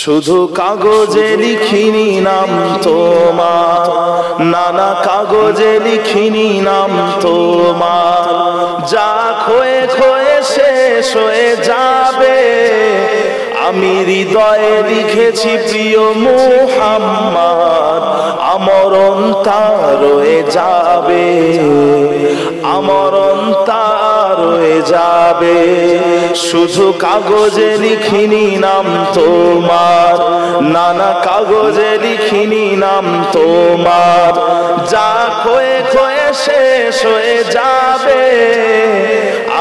শুধু কাগজে লিখিনি নাম তোমার, নানা কাগজে লিখিনি নাম তোমার। যা ক্ষয়ে ক্ষয়ে শেষ হয়ে যাবে, আমি হৃদয়ে লিখেছি প্রিয় মুহাম্মদ, আমরণ তার রয়ে যাবে, আমরণ তার রয়ে যাবে। শুধু কাগজে লিখিনি নাম তোমার, নানা কাগজে লিখিনি নাম তোমার। যা ক্ষয়ে ক্ষয়ে শেষ হয়ে যাবে,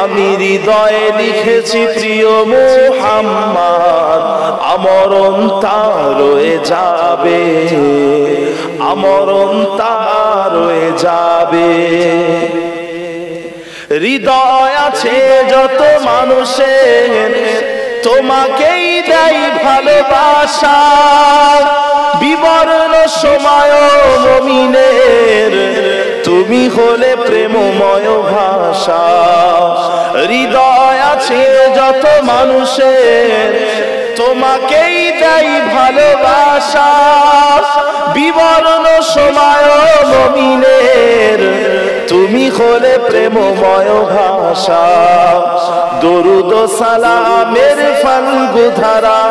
আমি হৃদয়ে লিখেছি প্রিয় মুহাম্মদ, আমরণ তার রয়ে যাবে, আমরণ তার রয়ে যাবে। হৃদয় আছে যত মানুষের, তোমাকেই দেয় ভালোবাসা। বিবর্ণ সময় মুমিনের, তুমি হলে প্রেমময় ভাষা। হৃদয় আছে যত মানুষের, তোমাকেই দেয় ভালোবাসা। বিবর্ণ সময় মুমিনের, তুমি হলে প্রেমময় ভাষা। দরুদ সালামের ফাল্গু ধারা,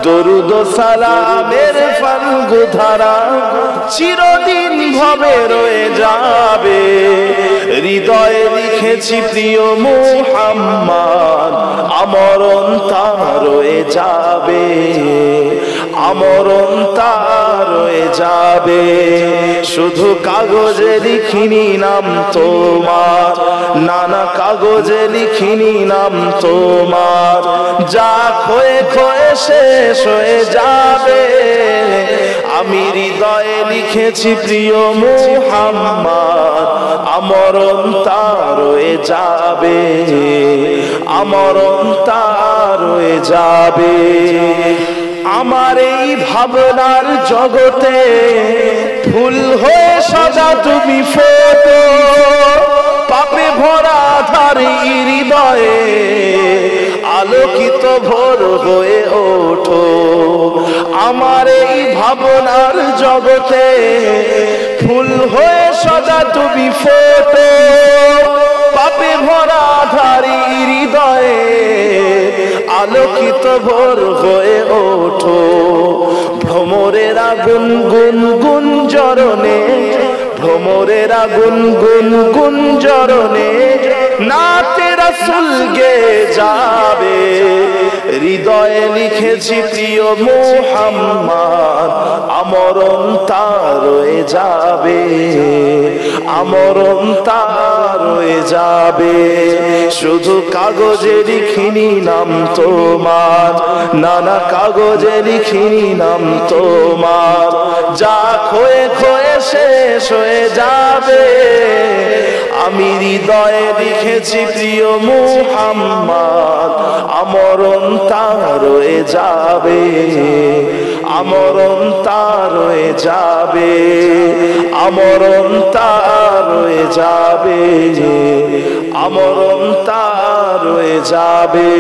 দরুদ সালামের ফাল্গু ধারা চিরদিন ভাবে রয়ে যাবে। হৃদয়ে লিখেছি প্রিয় মুহাম্মদ, আমরণ তার রয়ে যাবে, আমরণ তার রয়ে যাবে। শুধু কাগজে লিখিনি নাম তোমার, নানা কাগজে লিখিনি নাম তোমার। যা ক্ষয়ে ক্ষয়ে শেষ হয়ে যাবে, আমি হৃদয়ে লিখেছি প্রিয় মুহাম্মদ, আমরণ তার রয়ে যাবে, আমরণ তার রয়ে যাবে। আমার এই ভাবনার জগতে ফুল হয়ে সাজা তুমি ফোটো, পাপে ভরা ধারে হৃদয়ে আলোকিত ভোর হয়ে ওঠো। আমার এই ভাবনার জগতে ফুল হয়ে সাজা তুমি ফোটো, পাপে ভরা ধারে হৃদয়ে আলোকিত ভোর হয়ে ওঠো। ভ্রমরের আগুন গুন গুন জরনে, ভ্রমরের আগুন গুন গুন জরনে নাতে রাসূল গে যাবে। হৃদয়ে লিখেছি প্রিয় মুহাম্মদ, আমরণ তার রয়ে যাবে, আমরণ তার রয়ে যাবে। শুধু কাগজে লিখিনি নাম তোমার, নানা কাগজে লিখিনি নাম তোমার। যা ক্ষয়ে ক্ষয়ে শেষ হয়ে যাবে, আমি হৃদয়ে লিখেছি প্রিয় মুহাম্মদ, আমরণ তার রয়ে যাবে, আমরণ তার রয়ে যাবে, আমরণ তার রয়ে যাবে, আমরণ তার রয়ে যাবে।